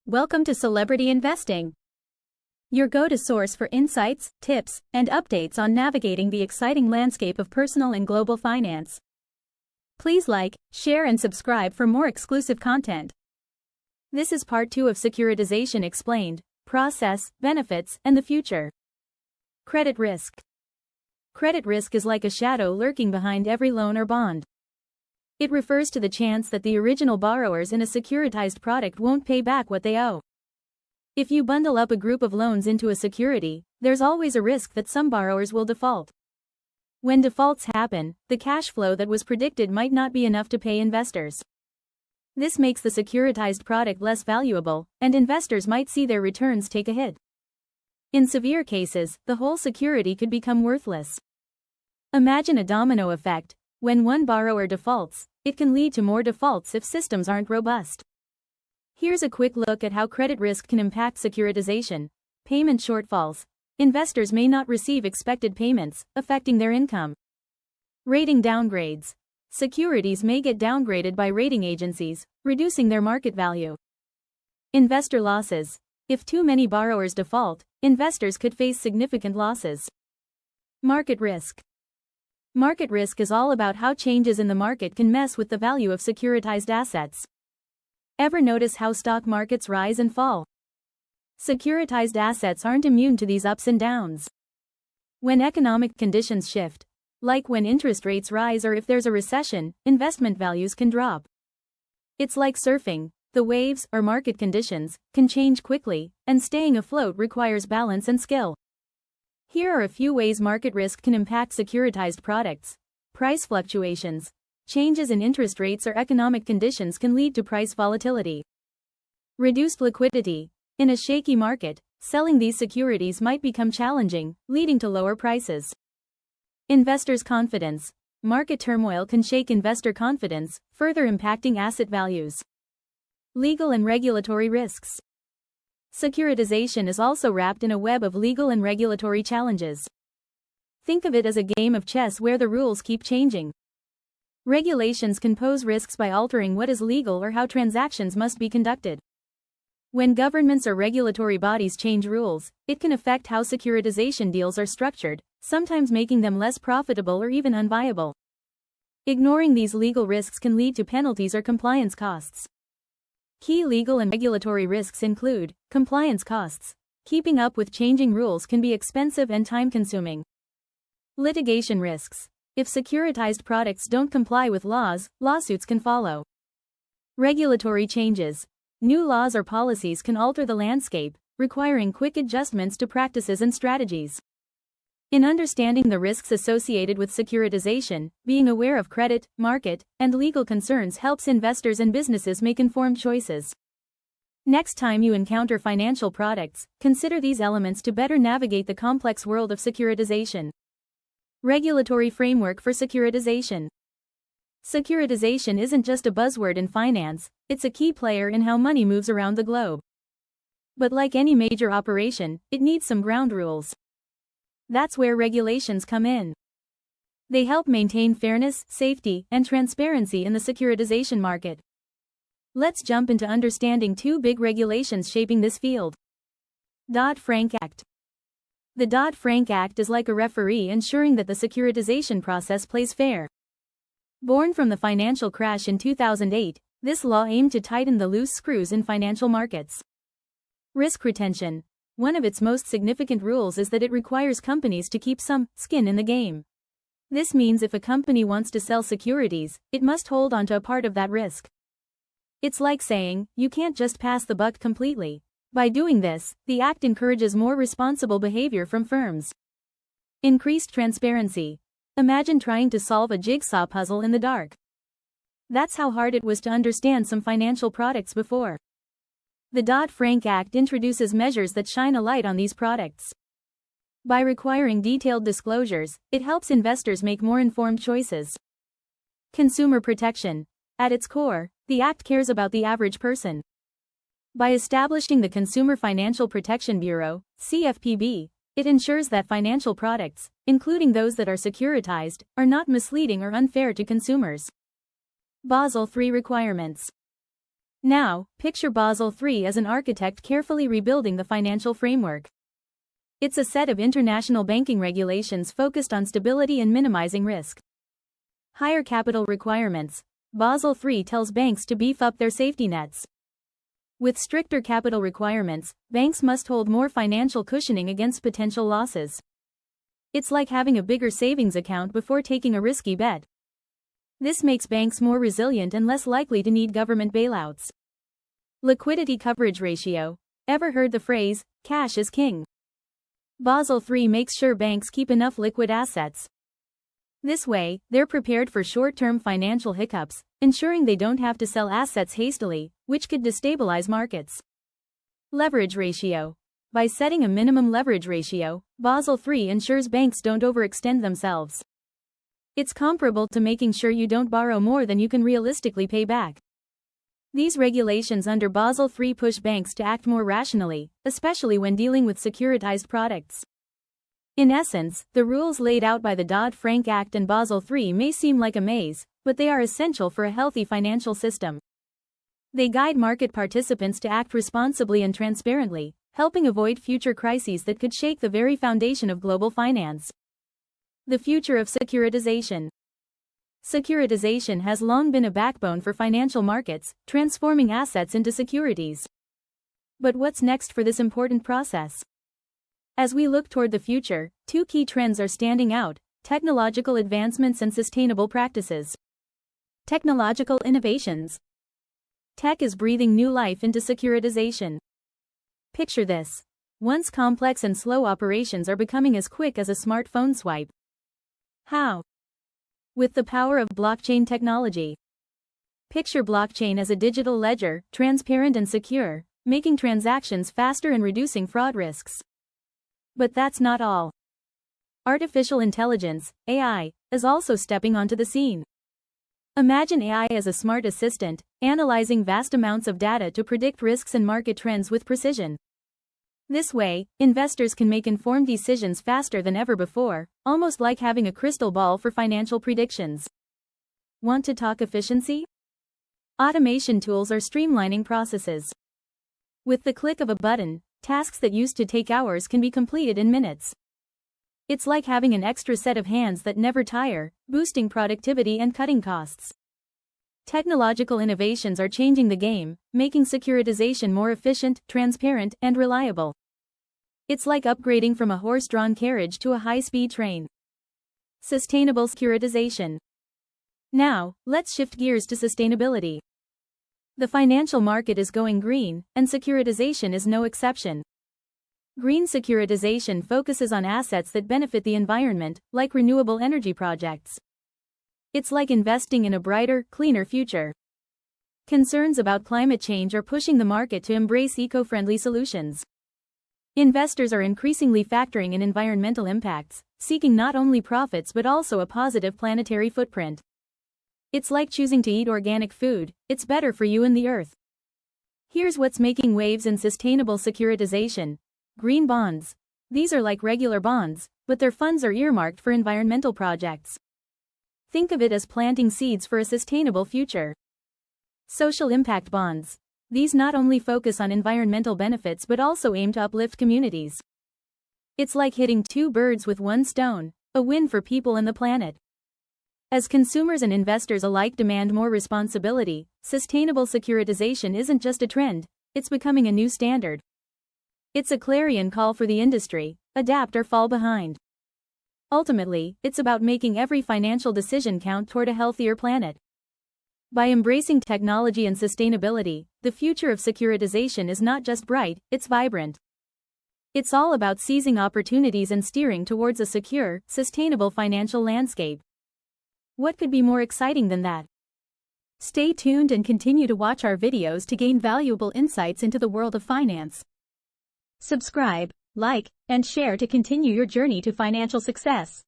Welcome to Celebrity Investing, your go-to source for insights, tips, and updates on navigating the exciting landscape of personal and global finance. Please like, share, and subscribe for more exclusive content. This is part 2 of Securitization Explained: Process, Benefits, and the Future. Credit risk. Credit risk is like a shadow lurking behind every loan or bond. It refers to the chance that the original borrowers in a securitized product won't pay back what they owe. If you bundle up a group of loans into a security, there's always a risk that some borrowers will default. When defaults happen, the cash flow that was predicted might not be enough to pay investors. This makes the securitized product less valuable, and investors might see their returns take a hit. In severe cases, the whole security could become worthless. Imagine a domino effect. When one borrower defaults, it can lead to more defaults if systems aren't robust. Here's a quick look at how credit risk can impact securitization. Payment shortfalls. Investors may not receive expected payments, affecting their income. Rating downgrades. Securities may get downgraded by rating agencies, reducing their market value. Investor losses. If too many borrowers default, investors could face significant losses. Market risk. Market risk is all about how changes in the market can mess with the value of securitized assets. Ever notice how stock markets rise and fall? Securitized assets aren't immune to these ups and downs. When economic conditions shift, like when interest rates rise or if there's a recession, investment values can drop. It's like surfing. The waves, or market conditions, can change quickly, and staying afloat requires balance and skill. Here are a few ways market risk can impact securitized products. Price fluctuations. Changes in interest rates or economic conditions can lead to price volatility. Reduced liquidity. In a shaky market, selling these securities might become challenging, leading to lower prices. Investors' confidence. Market turmoil can shake investor confidence, further impacting asset values. Legal and regulatory risks. Securitization is also wrapped in a web of legal and regulatory challenges. Think of it as a game of chess where the rules keep changing. Regulations can pose risks by altering what is legal or how transactions must be conducted. When governments or regulatory bodies change rules, it can affect how securitization deals are structured, sometimes making them less profitable or even unviable. Ignoring these legal risks can lead to penalties or compliance costs. Key legal and regulatory risks include compliance costs. Keeping up with changing rules can be expensive and time-consuming. Litigation risks. If securitized products don't comply with laws, lawsuits can follow. Regulatory changes. New laws or policies can alter the landscape, requiring quick adjustments to practices and strategies. In understanding the risks associated with securitization, being aware of credit, market, and legal concerns helps investors and businesses make informed choices. Next time you encounter financial products, consider these elements to better navigate the complex world of securitization. Regulatory framework for securitization. Securitization isn't just a buzzword in finance, it's a key player in how money moves around the globe. But like any major operation, it needs some ground rules. That's where regulations come in. They help maintain fairness, safety, and transparency in the securitization market. Let's jump into understanding 2 big regulations shaping this field. Dodd-Frank Act. The Dodd-Frank Act is like a referee ensuring that the securitization process plays fair. Born from the financial crash in 2008, this law aimed to tighten the loose screws in financial markets. Risk retention. One of its most significant rules is that it requires companies to keep some skin in the game. This means if a company wants to sell securities, it must hold onto a part of that risk. It's like saying, you can't just pass the buck completely. By doing this, the act encourages more responsible behavior from firms. Increased transparency. Imagine trying to solve a jigsaw puzzle in the dark. That's how hard it was to understand some financial products before. The Dodd-Frank Act introduces measures that shine a light on these products. By requiring detailed disclosures, it helps investors make more informed choices. Consumer protection. At its core, the Act cares about the average person. By establishing the Consumer Financial Protection Bureau, CFPB, it ensures that financial products, including those that are securitized, are not misleading or unfair to consumers. Basel III requirements. Now, picture Basel III as an architect carefully rebuilding the financial framework. It's a set of international banking regulations focused on stability and minimizing risk. Higher capital requirements. Basel III tells banks to beef up their safety nets. With stricter capital requirements, banks must hold more financial cushioning against potential losses. It's like having a bigger savings account before taking a risky bet. This makes banks more resilient and less likely to need government bailouts. Liquidity coverage ratio. Ever heard the phrase, cash is king? Basel III makes sure banks keep enough liquid assets. This way, they're prepared for short-term financial hiccups, ensuring they don't have to sell assets hastily, which could destabilize markets. Leverage ratio. By setting a minimum leverage ratio, Basel III ensures banks don't overextend themselves. It's comparable to making sure you don't borrow more than you can realistically pay back. These regulations under Basel III push banks to act more rationally, especially when dealing with securitized products. In essence, the rules laid out by the Dodd-Frank Act and Basel III may seem like a maze, but they are essential for a healthy financial system. They guide market participants to act responsibly and transparently, helping avoid future crises that could shake the very foundation of global finance. The future of securitization. Securitization has long been a backbone for financial markets, transforming assets into securities. But what's next for this important process? As we look toward the future, two key trends are standing out: technological advancements and sustainable practices. Technological innovations. Tech is breathing new life into securitization. Picture this. Once complex and slow operations are becoming as quick as a smartphone swipe. How? With the power of blockchain technology. Picture blockchain as a digital ledger, transparent and secure, making transactions faster and reducing fraud risks. But that's not all. Artificial intelligence, AI, is also stepping onto the scene. Imagine AI as a smart assistant, analyzing vast amounts of data to predict risks and market trends with precision. This way, investors can make informed decisions faster than ever before, almost like having a crystal ball for financial predictions. Want to talk efficiency? Automation tools are streamlining processes. With the click of a button, tasks that used to take hours can be completed in minutes. It's like having an extra set of hands that never tire, boosting productivity and cutting costs. Technological innovations are changing the game, making securitization more efficient, transparent, and reliable. It's like upgrading from a horse-drawn carriage to a high-speed train. Sustainable securitization. Now, let's shift gears to sustainability. The financial market is going green, and securitization is no exception. Green securitization focuses on assets that benefit the environment, like renewable energy projects. It's like investing in a brighter, cleaner future. Concerns about climate change are pushing the market to embrace eco-friendly solutions. Investors are increasingly factoring in environmental impacts, seeking not only profits but also a positive planetary footprint. It's like choosing to eat organic food, it's better for you and the earth. Here's what's making waves in sustainable securitization. Green bonds. These are like regular bonds, but their funds are earmarked for environmental projects. Think of it as planting seeds for a sustainable future. Social impact bonds. These not only focus on environmental benefits but also aim to uplift communities. It's like hitting two birds with one stone, a win for people and the planet. As consumers and investors alike demand more responsibility, sustainable securitization isn't just a trend, it's becoming a new standard. It's a clarion call for the industry: adapt or fall behind. Ultimately, it's about making every financial decision count toward a healthier planet. By embracing technology and sustainability, the future of securitization is not just bright, it's vibrant. It's all about seizing opportunities and steering towards a secure, sustainable financial landscape. What could be more exciting than that? Stay tuned and continue to watch our videos to gain valuable insights into the world of finance. Subscribe, like, and share to continue your journey to financial success.